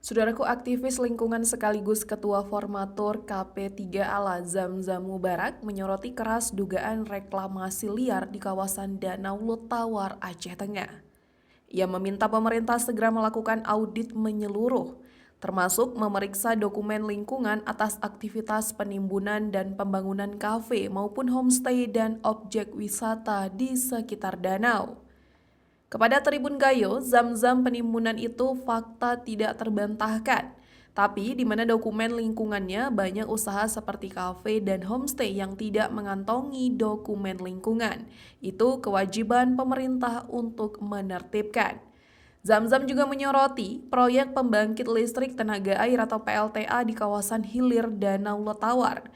Saudaraku, aktivis lingkungan sekaligus Ketua Formatur KP3 Zamzam Mubarak menyoroti keras dugaan reklamasi liar di kawasan Danau Lutawar, Aceh Tengah. Ia meminta pemerintah segera melakukan audit menyeluruh, termasuk memeriksa dokumen lingkungan atas aktivitas penimbunan dan pembangunan kafe maupun homestay dan objek wisata di sekitar danau. Kepada Tribun Gayo, Zamzam penimbunan itu fakta tidak terbantahkan. Tapi di mana dokumen lingkungannya banyak usaha seperti kafe dan homestay yang tidak mengantongi dokumen lingkungan. Itu kewajiban pemerintah untuk menertibkan. Zamzam juga menyoroti proyek pembangkit listrik tenaga air atau PLTA di kawasan hilir Danau Lotawar.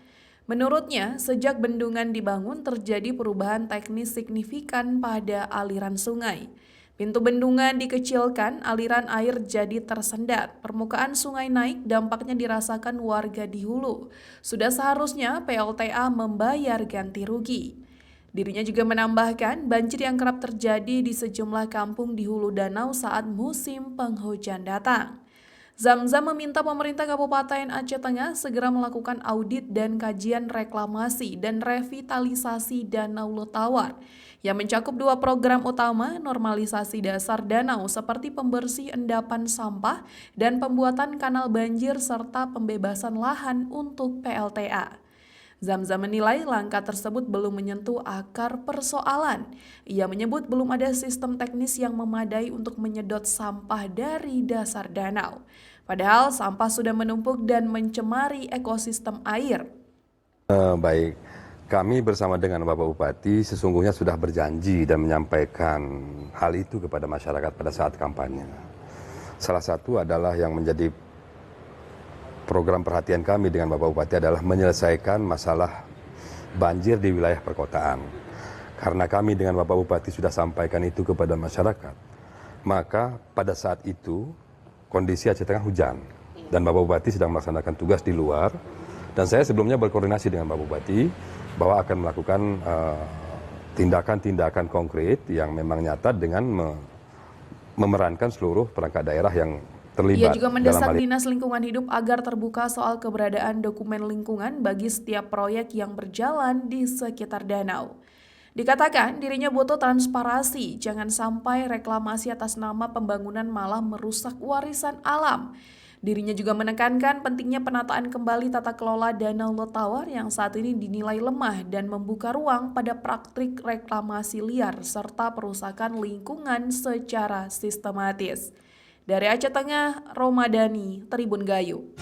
Menurutnya, sejak bendungan dibangun terjadi perubahan teknis signifikan pada aliran sungai. Pintu bendungan dikecilkan, aliran air jadi tersendat, permukaan sungai naik, dampaknya dirasakan warga di hulu. Sudah seharusnya PLTA membayar ganti rugi. Dirinya juga menambahkan banjir yang kerap terjadi di sejumlah kampung di hulu danau saat musim penghujan datang. Zamzam meminta pemerintah Kabupaten Aceh Tengah segera melakukan audit dan kajian reklamasi dan revitalisasi Danau Lutawar yang mencakup dua program utama, normalisasi dasar danau seperti pembersih endapan sampah dan pembuatan kanal banjir serta pembebasan lahan untuk PLTA. Zamzam menilai langkah tersebut belum menyentuh akar persoalan. Ia menyebut belum ada sistem teknis yang memadai untuk menyedot sampah dari dasar danau. Padahal sampah sudah menumpuk dan mencemari ekosistem air. Baik, kami bersama dengan Bapak Bupati sesungguhnya sudah berjanji dan menyampaikan hal itu kepada masyarakat pada saat kampanye. Salah satu adalah yang menjadi program perhatian kami dengan Bapak Bupati adalah menyelesaikan masalah banjir di wilayah perkotaan. Karena kami dengan Bapak Bupati sudah sampaikan itu kepada masyarakat, maka pada saat itu kondisi Aceh Tengah hujan dan Bapak Bupati sedang melaksanakan tugas di luar. Dan saya sebelumnya berkoordinasi dengan Bapak Bupati bahwa akan melakukan tindakan-tindakan konkret yang memang nyata dengan memerankan seluruh perangkat daerah yang terlibat. Ia juga mendesak Dinas Lingkungan Hidup agar terbuka soal keberadaan dokumen lingkungan bagi setiap proyek yang berjalan di sekitar danau. Dikatakan dirinya butuh transparansi, jangan sampai reklamasi atas nama pembangunan malah merusak warisan alam. Dirinya juga menekankan pentingnya penataan kembali tata kelola Danau Lutawar yang saat ini dinilai lemah dan membuka ruang pada praktik reklamasi liar serta perusakan lingkungan secara sistematis. Dari Aceh Tengah, Romadani, Tribun Gayo.